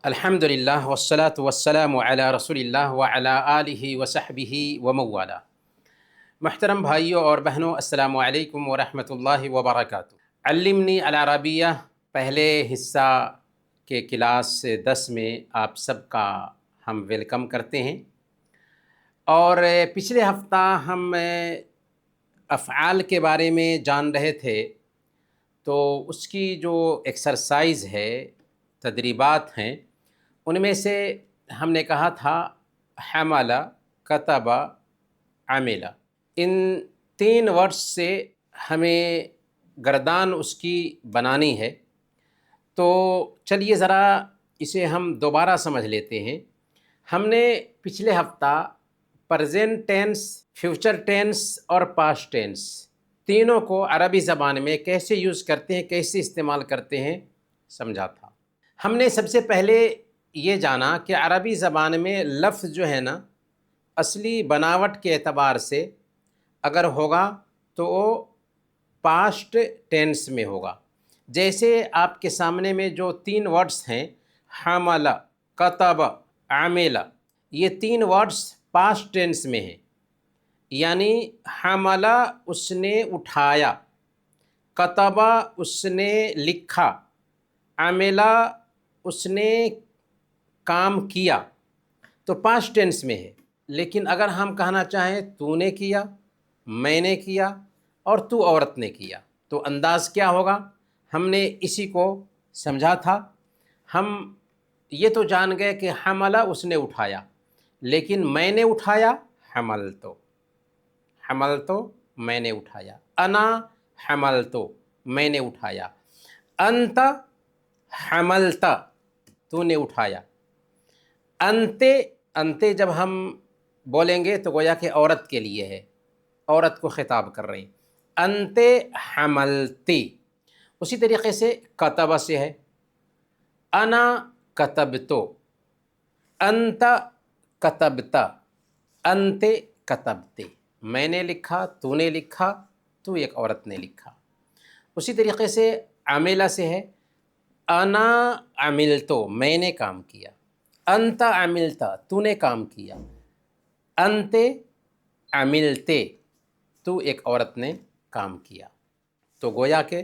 الحمدللہ والصلاة والسلام علی رسول اللہ وعلی آلہ وصحبہ وموالا۔ محترم بھائیوں اور بہنوں، السلام علیکم ورحمۃ اللہ وبرکاتہ۔ علمنی العربیہ پہلے حصہ کے کلاس 10 میں آپ سب کا ہم ویلکم کرتے ہیں، اور پچھلے ہفتہ ہم افعال کے بارے میں جان رہے تھے، تو اس کی جو ایکسرسائز ہے، تدریبات ہیں، ان میں سے ہم نے کہا تھا حمل، کتب، عمل، ان 3 ورڈز سے ہمیں گردان اس کی بنانی ہے۔ تو چلیے ذرا اسے ہم دوبارہ سمجھ لیتے ہیں۔ ہم نے پچھلے ہفتہ پریزنٹ ٹینس، فیوچر ٹینس اور پاسٹ ٹینس تینوں کو عربی زبان میں کیسے یوز کرتے ہیں، کیسے استعمال کرتے ہیں، سمجھا تھا۔ ہم نے سب سے پہلے یہ جانا کہ عربی زبان میں لفظ جو ہے نا، اصلی بناوٹ کے اعتبار سے اگر ہوگا تو وہ پاسٹ ٹینس میں ہوگا۔ جیسے آپ کے سامنے میں جو 3 ورڈز ہیں، حمل، کتب، عمل، یہ 3 ورڈز پاسٹ ٹینس میں ہیں، یعنی حمل اس نے اٹھایا، کتب اس نے لکھا، عمل اس نے کام کیا، تو پاسٹ ٹینس میں ہے۔ لیکن اگر ہم کہنا چاہیں تو نے کیا، میں نے کیا اور تو عورت نے کیا، تو انداز کیا ہوگا؟ ہم نے اسی کو سمجھا تھا۔ ہم یہ تو جان گئے کہ حمل اس نے اٹھایا، لیکن میں نے اٹھایا، حمل تو میں نے اٹھایا، انا حمل تو میں نے اٹھایا، انت حملت تو نے اٹھایا، انتے جب ہم بولیں گے تو گویا کہ عورت کے لیے ہے، عورت کو خطاب کر رہے ہیں، انتے حملتی۔ اسی طریقے سے کتب سے ہے، انا کتبتو، انت کتبت، انتے کتبتے، میں نے لکھا، تو نے لکھا، تو ایک عورت نے لکھا۔ اسی طریقے سے عملہ سے ہے، انا عملتو، میں نے کام کیا، انت عملت، تو نے کام کیا، انتے عملتے، تو ایک عورت نے کام کیا۔ تو گویا کہ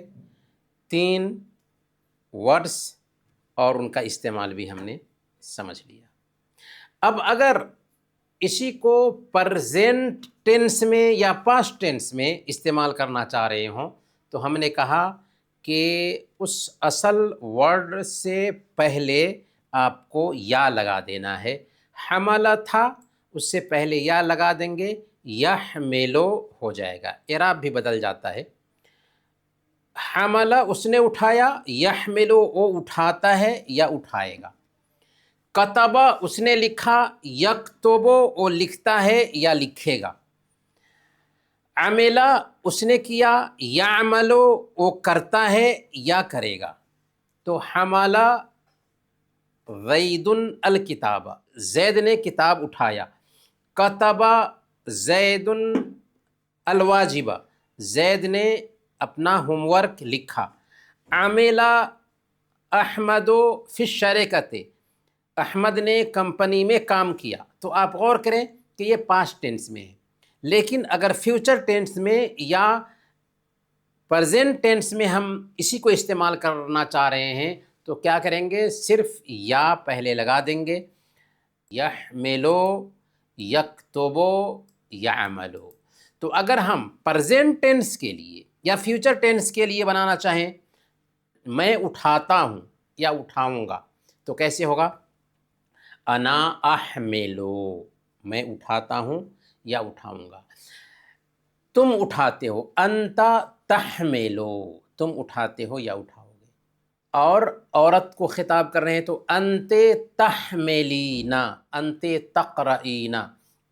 3 ورڈز اور ان کا استعمال بھی ہم نے سمجھ لیا۔ اب اگر اسی کو پریزنٹ ٹینس میں یا پاسٹ ٹینس میں استعمال کرنا چاہ رہے ہوں تو ہم نے کہا کہ اس اصل ورڈ سے پہلے آپ کو یا لگا دینا ہے۔ حمل تھا، اس سے پہلے یا لگا دیں گے، یحملو ہو جائے گا، اعراب بھی بدل جاتا ہے۔ حمل اس نے اٹھایا، یحملو وہ اٹھاتا ہے یا اٹھائے گا۔ کتب اس نے لکھا، یکتبو وہ لکھتا ہے یا لکھے گا۔ عمل اس نے کیا، یعملو وہ کرتا ہے یا کرے گا۔ تو حمل زید الکتاب، زید نے کتاب اٹھایا۔ کتب زید الواجب، زید نے اپنا ہوم ورک لکھا۔ عمل احمد فی الشرکۃ، احمد نے کمپنی میں کام کیا۔ تو آپ غور کریں کہ یہ پاسٹ ٹینس میں ہے، لیکن اگر فیوچر ٹینس میں یا پریزنٹ ٹینس میں ہم اسی کو استعمال کرنا چاہ رہے ہیں تو کیا کریں گے؟ صرف یا پہلے لگا دیں گے، یحملو، یکتبو، یعملو۔ تو اگر ہم پریزنٹ ٹینس کے لیے یا فیوچر ٹینس کے لیے بنانا چاہیں، میں اٹھاتا ہوں یا اٹھاؤں گا، تو کیسے ہوگا؟ انا احملو، میں اٹھاتا ہوں یا اٹھاؤں گا۔ تم اٹھاتے ہو، انت تحملو، تم اٹھاتے ہو یا اٹھاؤ گے۔ اور عورت کو خطاب کر رہے ہیں تو انتے تحملین، انتے تقرئین،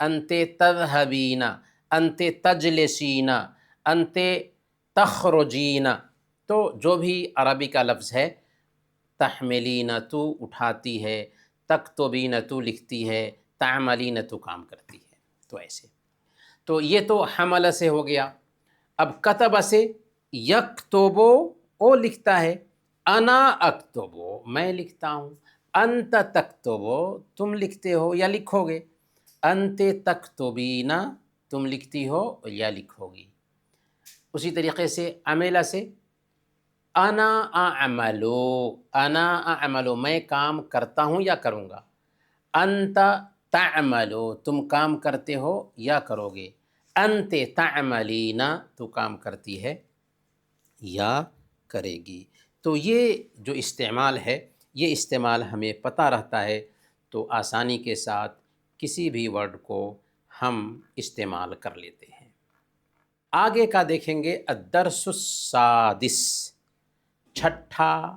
انتے تذهبین، انتے تجلسین، انتے تخرجین۔ تو جو بھی عربی کا لفظ ہے، تحملین تو اٹھاتی ہے، تکتبین تو لکھتی ہے، تعملین تو کام کرتی ہے۔ تو ایسے، تو یہ تو حمل سے ہو گیا۔ اب کتب سے، یکتبو وہ لکھتا ہے، انا اکتبو میں لکھتا ہوں، انت تکتبو تم لکھتے ہو یا لکھو گے، انت تکتبینا تم لکھتی ہو یا لکھو گی۔ اسی طریقے سے عملہ سے انا اعملو، انا اعملو میں کام کرتا ہوں یا کروں گا، انت تعملو تم کام کرتے ہو یا کرو گے، انت تعملینا تو کام کرتی ہے یا کرے گی۔ تو یہ جو استعمال ہے، یہ استعمال ہمیں پتہ رہتا ہے تو آسانی کے ساتھ کسی بھی ورڈ کو ہم استعمال کر لیتے ہیں۔ آگے کا دیکھیں گے الدرس السادس، چھٹا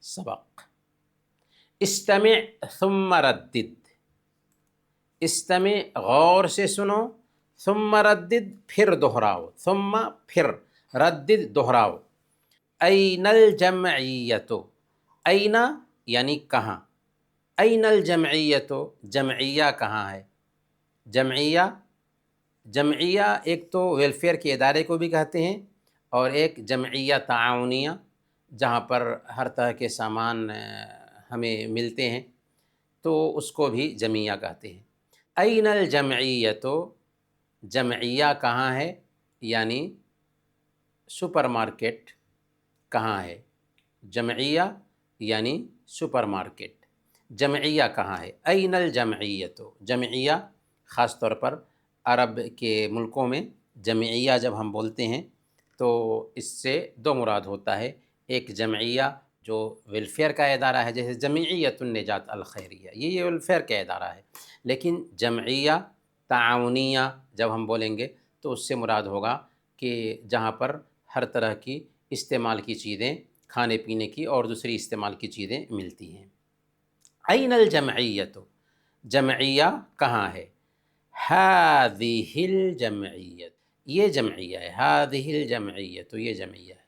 سبق، استمع ثم ردد، استمع غور سے سنو، ثم ردد پھر دہراؤ، ثم پھر، ردد دہراؤ۔ این الجمعیت، این یعنی کہاں، این الجمعیت جمعیہ کہاں ہے؟ جمعیہ، جمعیہ ایک تو ویلفیئر کے ادارے کو بھی کہتے ہیں، اور ایک جمعیہ تعاونیہ جہاں پر ہر طرح کے سامان ہمیں ملتے ہیں تو اس کو بھی جمعیہ کہتے ہیں۔ این الجمعیت جمعیہ کہاں ہے، یعنی سپر مارکیٹ کہاں ہے، جمعیہ یعنی سپر مارکیٹ، جمعیہ کہاں ہے؟ این الجمعیت، جمعیہ خاص طور پر عرب کے ملکوں میں جمعیہ جب ہم بولتے ہیں تو اس سے دو مراد ہوتا ہے، ایک جمعیہ جو ویلفیئر کا ادارہ ہے جیسے جمعیت النجات الخیریہ، یہ ویلفیئر کا ادارہ ہے، لیکن جمعیہ تعاونیہ جب ہم بولیں گے تو اس سے مراد ہوگا کہ جہاں پر ہر طرح کی استعمال کی چیزیں، کھانے پینے کی اور دوسری استعمال کی چیزیں ملتی ہیں۔ این الجمعیت جمعیہ کہاں ہے؟ ہذہ الجمعیت یہ جمعیہ ہے، ہذہ الجمعیت یہ جمعیہ ہے،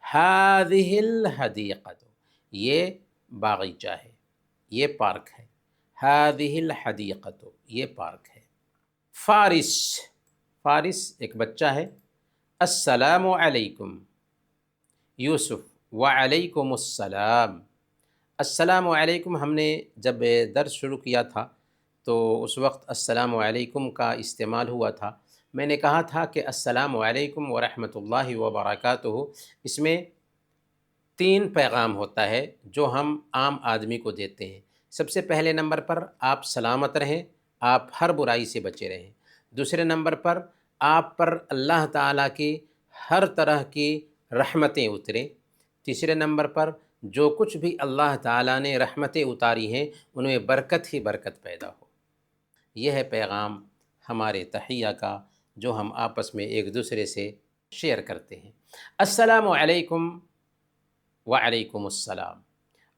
ہذہ الحدیقۃ یہ باغیچہ ہے، یہ پارک ہے، ہذہ الحدیقۃ یہ پارک ہے۔ فارس، فارس ایک بچہ ہے، السلام علیکم، یوسف وعلیکم السلام، السلام علیکم ہم نے جب درس شروع کیا تھا تو اس وقت السلام علیکم کا استعمال ہوا تھا۔ میں نے کہا تھا کہ السلام علیکم ورحمۃ اللہ وبرکاتہ، اس میں 3 پیغام ہوتا ہے جو ہم عام آدمی کو دیتے ہیں۔ سب سے پہلے نمبر پر آپ سلامت رہیں، آپ ہر برائی سے بچے رہیں۔ دوسرے نمبر پر آپ پر اللہ تعالیٰ کی ہر طرح کی رحمتیں اتریں۔ تیسرے نمبر پر جو کچھ بھی اللہ تعالیٰ نے رحمتیں اتاری ہیں ان میں برکت ہی برکت پیدا ہو۔ یہ ہے پیغام ہمارے تحیہ کا جو ہم آپس میں ایک دوسرے سے شیئر کرتے ہیں۔ السلام علیکم وعلیکم السلام،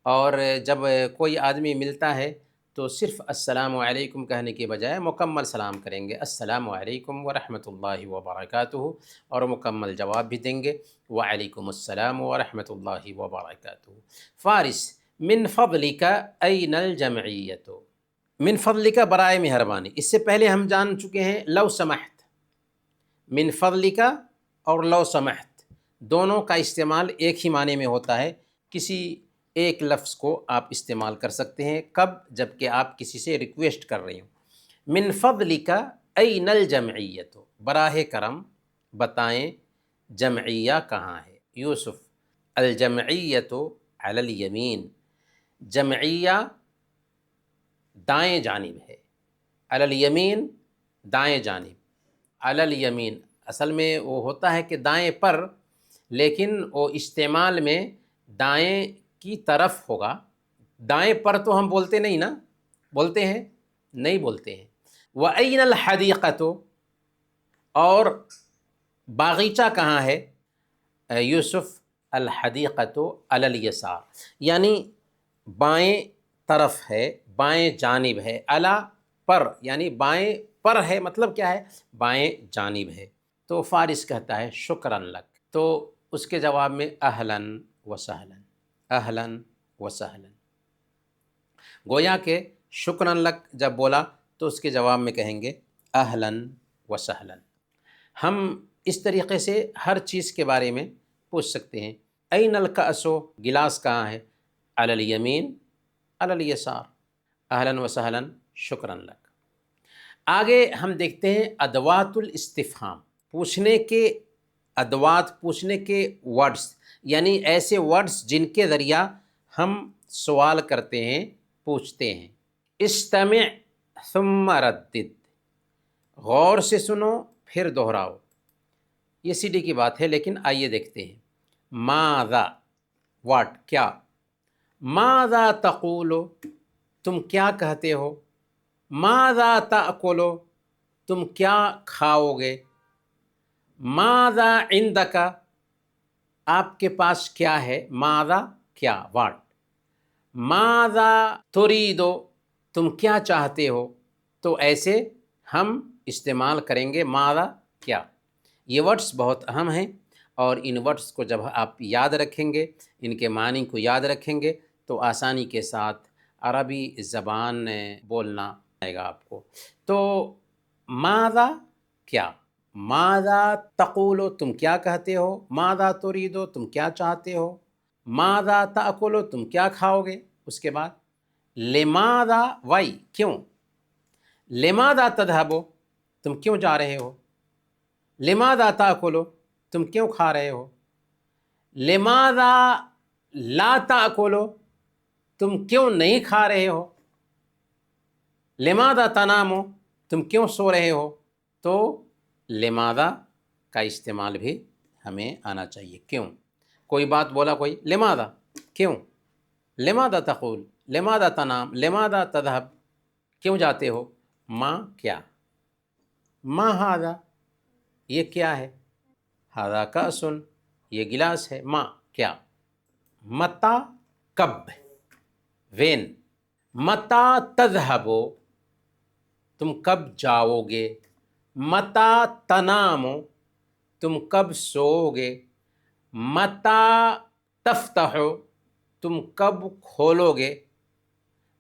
اور جب کوئی آدمی ملتا ہے تو صرف السلام علیکم کہنے کے بجائے مکمل سلام کریں گے، السلام علیکم ورحمۃ اللہ وبرکاتہ، اور مکمل جواب بھی دیں گے، وعلیکم السلام ورحمۃ اللہ وبرکاتہ۔ فارس، من فضلک این الجمعیت، من فضلک برائے مہربانی، اس سے پہلے ہم جان چکے ہیں لو سمحت، من فضلک اور لو سمحت دونوں کا استعمال ایک ہی معنی میں ہوتا ہے، کسی ایک لفظ کو آپ استعمال کر سکتے ہیں کب؟ جب کہ آپ کسی سے ریکویسٹ کر رہے ہوں۔ من فضلک این الجمعیت، براہ کرم بتائیں جمعیہ کہاں ہے۔ یوسف، الجمعیت علی الیمین، جمعیہ دائیں جانب ہے، علی الیمین دائیں جانب، علی الیمین اصل میں وہ ہوتا ہے کہ دائیں پر، لیکن وہ استعمال میں دائیں کی طرف ہوگا، دائیں پر تو ہم بولتے نہیں نا، بولتے ہیں؟ نہیں بولتے ہیں۔ وَأَيْنَ الْحَدِيقَةُ اور باغیچہ کہاں ہے؟ یوسف، الحدیقۃ علی الیسار یعنی بائیں طرف ہے، بائیں جانب ہے، علی پر یعنی بائیں پر ہے، مطلب کیا ہے؟ بائیں جانب ہے۔ تو فارس کہتا ہے شکراً لک، تو اس کے جواب میں اہلاً وسہلاً، اہلاً وسہلاً، گویا کہ شکراً لک جب بولا تو اس کے جواب میں کہیں گے اہلاً وسہلاً۔ ہم اس طریقے سے ہر چیز کے بارے میں پوچھ سکتے ہیں۔ این الکأس، گلاس کہاں ہے؟ علی الیمین علی الیسار، اہلاً و سہلاً، شکراً لک۔ آگے ہم دیکھتے ہیں ادوات الاستفہام، پوچھنے کے ادوات، پوچھنے کے ورڈز، یعنی ایسے ورڈز جن کے ذریعہ ہم سوال کرتے ہیں، پوچھتے ہیں۔ استمع ثم ردد، غور سے سنو پھر دہراؤ۔ یہ سی ڈی کی بات ہے، لیکن آئیے دیکھتے ہیں۔ ماذا، واٹ، کیا۔ ماذا تقول، تم کیا کہتے ہو۔ ماذا تأکل، تم کیا کھاؤ گے۔ ماذا عندک، آپ کے پاس کیا ہے۔ ماذا، کیا، واٹ۔ ماذا تريد، تم کیا چاہتے ہو۔ تو ایسے ہم استعمال کریں گے ماذا، کیا۔ یہ ورڈز بہت اہم ہیں، اور ان ورڈز کو جب آپ یاد رکھیں گے، ان کے معنی کو یاد رکھیں گے، تو آسانی کے ساتھ عربی زبان بولنا آئے گا آپ کو۔ تو ماذا، کیا۔ ماذا تقول، تم کیا کہتے ہو۔ ماذا تريد، تم کیا چاہتے ہو۔ ماذا تأکل، تم کیا کھاؤ گے۔ اس کے بعد لماذا، وائی، کیوں۔ لماذا تذهب، تم کیوں جا رہے ہو۔ لماذا تأکل، تم کیوں کھا رہے ہو۔ لماذا لا تأکل، تم کیوں نہیں کھا رہے ہو۔ لماذا تنام، تم کیوں سو رہے ہو۔ تو لماذا کا استعمال بھی ہمیں آنا چاہیے، کیوں۔ کوئی بات بولا کوئی، لماذا، کیوں۔ لماذا تقول، لماذا تنام، لماذا تذهب، کیوں جاتے ہو۔ ما، کیا۔ ما ھذا، یہ کیا ہے۔ ھذا کأس، یہ گلاس ہے۔ ما، کیا۔ متی، کب، وین۔ متی تذهب، تم کب جاؤ گے۔ متی تنام، تم کب سوؤ گے۔ متی تفتح، تم کب کھولو گے۔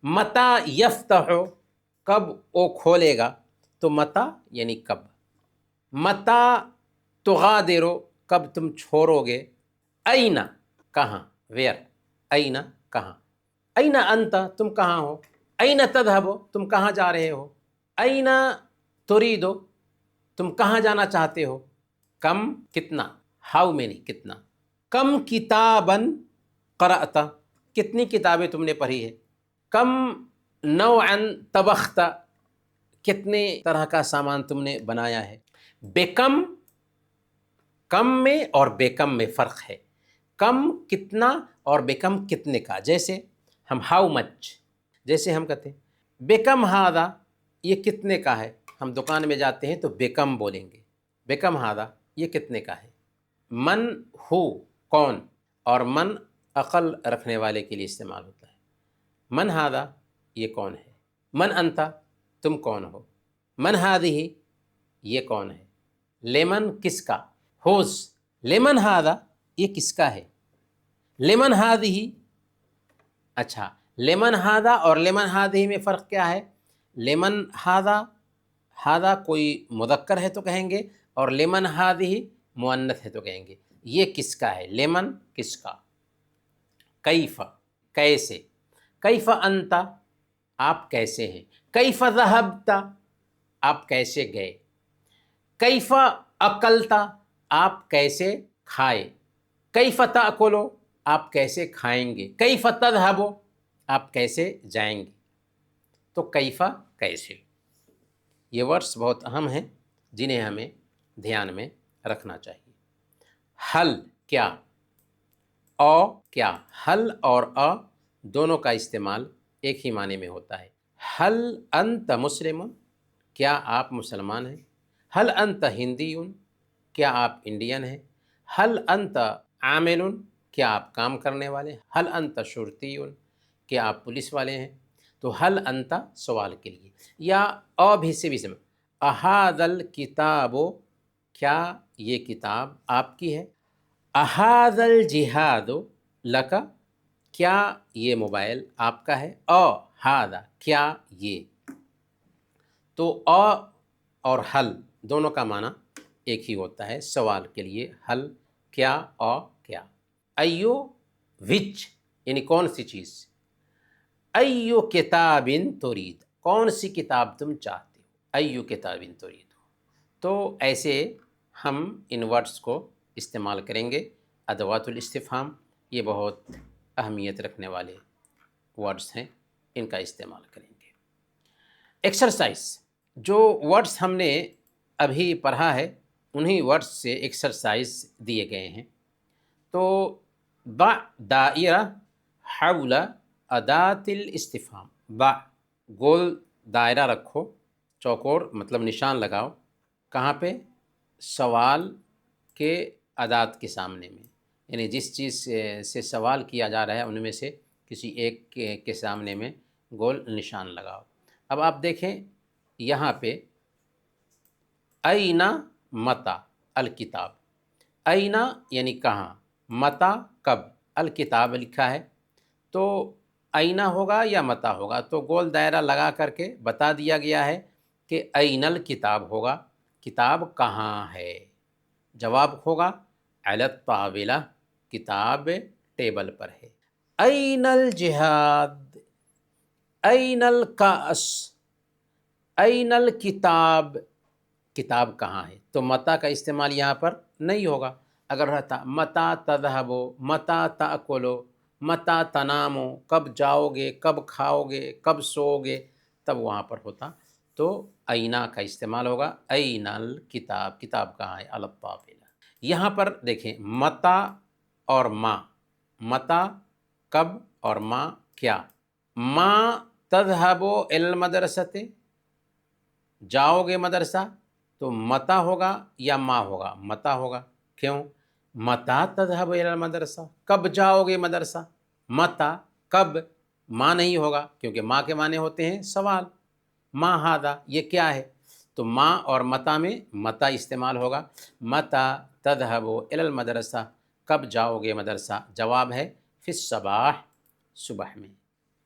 متی یفتح، کب وہ کھولے گا۔ تو متی یعنی کب۔ متی تغادر، کب تم چھوڑو گے۔ این، کہاں، ویئر۔ این، کہاں۔ این انت، تم کہاں ہو۔ این تذهب، تم کہاں جا رہے ہو۔ این تريد، تم کہاں جانا چاہتے ہو۔ کم، کتنا، ہاؤ مینی، کتنا۔ کم کتابا قرأت، کتنی کتابیں تم نے پڑھی ہے۔ کم نوعا طبخت، کتنے طرح کا سامان تم نے بنایا ہے۔ بکم، کم میں اور بیکم میں فرق ہے۔ کم کتنا اور بیکم کتنے کا، جیسے ہم ہاؤ مچ، جیسے ہم کہتے ہیں بیکم ھذا، یہ کتنے کا ہے۔ ہم دکان میں جاتے ہیں تو بیکم بولیں گے، بیکم ھذا، یہ کتنے کا ہے۔ من ہو، کون، اور من عقل رکھنے والے کے لیے استعمال ہوتا ہے۔ من ھذا، یہ کون ہے۔ من انت، تم کون ہو۔ من ھذہ، یہ کون ہے۔ لیمن، کس کا، ہوز۔ لیمن ھذا، یہ کس کا ہے۔ لیمن ھذہ، اچھا، لیمن ھذا اور لیمن ھذہ میں فرق کیا ہے۔ لیمن ھذا، ھذا کوئی مذکر ہے تو کہیں گے، اور لیمن ھذہ مؤنث ہے تو کہیں گے یہ کس کا ہے۔ لیمن، کس کا۔ کیف، کیسے۔ کیف انت، آپ کیسے ہیں۔ کیف ذہبت، آپ کیسے گئے۔ کیف اکلت، آپ کیسے کھائے۔ کیف تأکل، آپ کیسے کھائیں گے۔ کیف تذهب، آپ کیسے جائیں گے۔ تو کیف، کیسے، یہ ورڈز بہت اہم ہیں جنہیں ہمیں دھیان میں رکھنا چاہیے۔ حل، کیا، او، کیا۔ حل اور ا دونوں کا استعمال ایک ہی معنی میں ہوتا ہے۔ حل انت مسلم، کیا آپ مسلمان ہیں۔ حل انت ہندی، کیا آپ انڈین ہیں۔ حل انت عامل، کیا آپ کام کرنے والے ہیں۔ حل انت شرطی، کیا آپ پولیس والے ہیں۔ تو حل انت سوال کے لیے، یا او بھی سے بھی سمجھ۔ اھذا الکتاب، کیا یہ کتاب آپ کی ہے۔ اھذا الجہاد لک، کیا یہ موبائل آپ کا ہے۔ او ھذا، کیا یہ۔ تو او اور حل دونوں کا معنی ایک ہی ہوتا ہے سوال کے لیے۔ حل، کیا، او، کیا۔ ایو، وچ، یعنی کون سی چیز۔ ایو کتاب ترید، کون سی کتاب تم چاہتے ہو، ایو کتاب ترید. تو ایسے ہم ان ورڈز کو استعمال کریں گے. ادوات الاستفہام یہ بہت اہمیت رکھنے والے ورڈز ہیں، ان کا استعمال کریں گے. ایکسرسائز، جو ورڈز ہم نے ابھی پڑھا ہے انہی ورڈز سے ایکسرسائز دیے گئے ہیں. تو ضع دائرہ حول ادات الاستفہام، ضع گول دائرہ رکھو، چوکور مطلب نشان لگاؤ، کہاں پہ؟ سوال کے ادات کے سامنے میں، یعنی جس چیز سے سوال کیا جا رہا ہے ان میں سے کسی ایک کے سامنے میں گول نشان لگاؤ. اب آپ دیکھیں یہاں پہ اینا متا الکتاب، اینا یعنی کہاں، متا کب، الکتاب لکھا ہے تو اینا ہوگا یا متا ہوگا. تو گول دائرہ لگا کر کے بتا دیا گیا ہے کہ این الکتاب ہوگا، کتاب کہاں ہے. جواب ہوگا علی الطاولہ، کتاب ٹیبل پر ہے. این الجہاد، این الکأس، این الکتاب، کتاب کہاں ہے. تو متا کا استعمال یہاں پر نہیں ہوگا. اگر رہتا متا تذہبو، متا تأکلو، متا تنامو، کب جاؤ گے، کب کھاؤ گے، کب سو گے، تب وہاں پر ہوتا. تو اینا کا استعمال ہوگا، این الکتاب، کتاب کہاں ہے، علی الطاولہ. یہاں پر دیکھیں متا اور ما، متا کب اور ما کیا. ما تذہبو الی المدرسۃ، جاؤ گے مدرسہ، تو متا ہوگا یا ما ہوگا، متا ہوگا. کیوں؟ متا تذہب الی المدرسہ، کب جاؤ گے مدرسہ، متا کب. ما نہیں ہوگا کیونکہ ما کے معنی ہوتے ہیں سوال، ما ھذا یہ کیا ہے. تو ما اور متا میں متا استعمال ہوگا. متا تذہب الی المدرسہ، کب جاؤ گے مدرسہ، جواب ہے فی الصباح، صبح میں.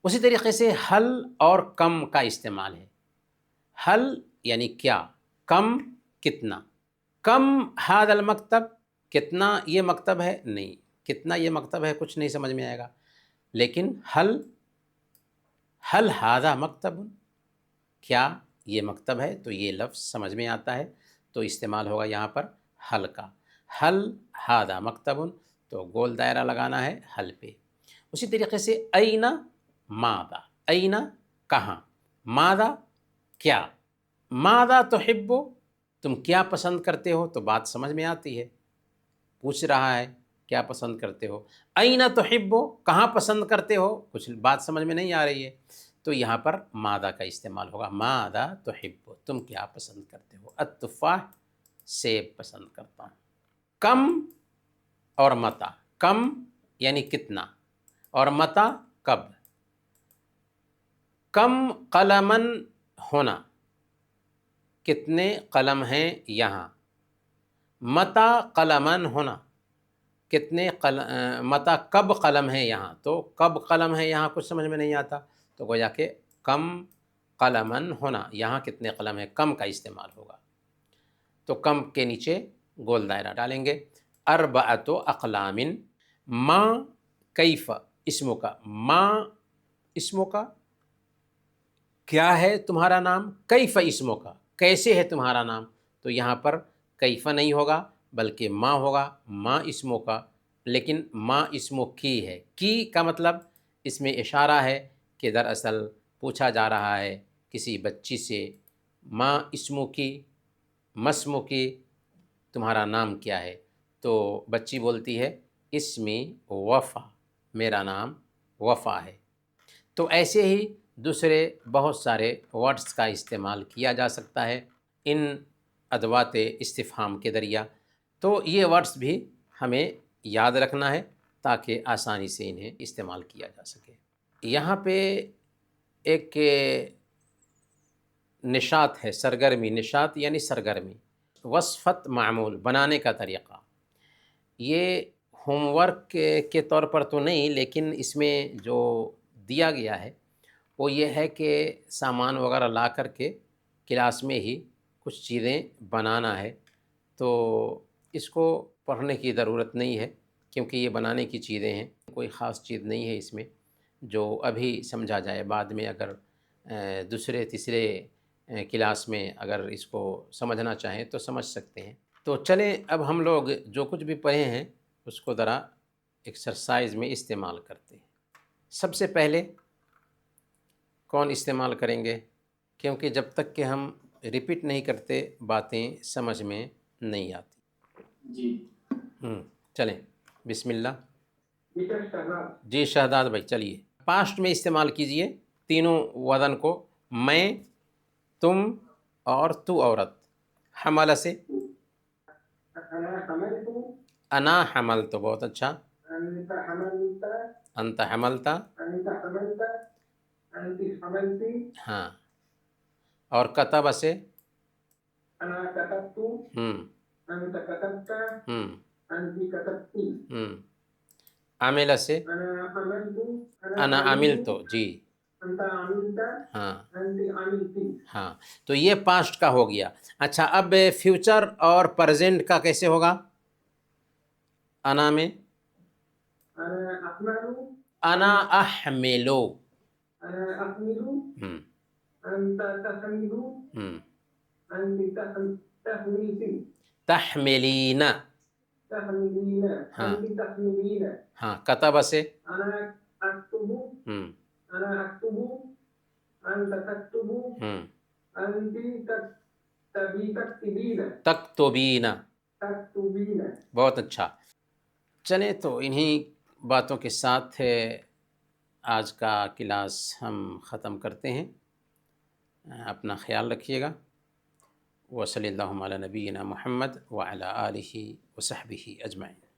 اسی طریقے سے حل اور کم کا استعمال ہے. حل یعنی کیا، کم کتنا. کم ھذا المکتب، کتنا یہ مکتب ہے، نہیں، کتنا یہ مکتب ہے کچھ نہیں سمجھ میں آئے گا. لیکن حل، حل ھذا مکتب، کیا یہ مکتب ہے، تو یہ لفظ سمجھ میں آتا ہے تو استعمال ہوگا یہاں پر حل کا. حل ھذا مکتب، تو گول دائرہ لگانا ہے حل پہ. اسی طریقے سے اینا ماذا، اینا کہاں، ماذا کیا. ماذا تحب، تم کیا پسند کرتے ہو، تو بات سمجھ میں آتی ہے، پوچھ رہا ہے کیا پسند کرتے ہو. اینا تحب، کہاں پسند کرتے ہو، کچھ بات سمجھ میں نہیں آ رہی ہے تو یہاں پر ماذا کا استعمال ہوگا. ماذا تحب، تم کیا پسند کرتے ہو. التفاح، سیب پسند کرتا ہوں. کم اور متا، کم یعنی کتنا اور متا کب. کم قلمن ہونا، کتنے قلم ہیں یہاں. متا قلمن ہونا، کتنے متا کب قلم ہے یہاں. تو کب قلم ہے یہاں کچھ سمجھ میں نہیں آتا تو گویا کہ کم قلمن ہونا، یہاں کتنے قلم ہے، کم کا استعمال ہوگا. تو کم کے نیچے گول دائرہ ڈالیں گے. اربعۃ اقلام، ما کیف اسمو کا، ما اسمو کا کیا ہے تمہارا نام، کیف اسمو کا کیسے ہے تمہارا نام. تو یہاں پر کیف نہیں ہوگا بلکہ ما ہوگا، ما اسمو کا. لیکن ما اسمو کی ہے، کی کا مطلب اس میں اشارہ ہے کہ دراصل پوچھا جا رہا ہے کسی بچی سے، ما اسمو کی، مسمو کی، تمہارا نام کیا ہے. تو بچی بولتی ہے اسمی وفا، میرا نام وفا ہے. تو ایسے ہی دوسرے بہت سارے ورڈز کا استعمال کیا جا سکتا ہے ان ادوات استفہام کے ذریعہ. تو یہ ورڈز بھی ہمیں یاد رکھنا ہے تاکہ آسانی سے انہیں استعمال کیا جا سکے. یہاں پہ ایک نشاط ہے، سرگرمی. نشاط یعنی سرگرمی. وصفت معمول، بنانے کا طریقہ. یہ ہوم ورک کے طور پر تو نہیں، لیکن اس میں جو دیا گیا ہے وہ یہ ہے کہ سامان وغیرہ لا کر کے کلاس میں ہی کچھ چیزیں بنانا ہے. تو اس کو پڑھنے کی ضرورت نہیں ہے کیونکہ یہ بنانے کی چیزیں ہیں، کوئی خاص چیز نہیں ہے اس میں. جو ابھی سمجھا جائے، بعد میں اگر دوسرے تیسرے کلاس میں اگر اس کو سمجھنا چاہیں تو سمجھ سکتے ہیں۔ تو چلیں اب ہم لوگ جو کچھ بھی پڑھے ہیں اس کو ذرا ایکسرسائز میں استعمال کرتے ہیں۔ سب سے پہلے کون استعمال کریں گے؟ کیونکہ جب تک کہ ہم ریپیٹ نہیں کرتے باتیں سمجھ میں نہیں آتی۔ جی چلیں بسم اللہ۔ جی شہزاد بھائی چلیے پاسٹ میں استعمال کیجئے تینوں وزن کو، میں، تم اور تو عورت۔ حملہ سے انا حملت، بہت اچھا۔ انت حملتا، ہاں۔ اور کتب سے عامل سے انا عملت، جی ہاں ہاں، تو یہ پاسٹ کا ہو گیا۔ اچھا اب فیوچر اور پریزنٹ کا کیسے ہوگا؟ انا میں انا احملو، تحملین، ہاں ہاں۔ کتب سے تکتبین، بہت اچھا۔ چلیں تو انہی باتوں کے ساتھ آج کا کلاس ہم ختم کرتے ہیں۔ اپنا خیال رکھیے گا۔ وصلی اللہ علی نبینا محمد وعلی آلہ وصحبہ اجمعین۔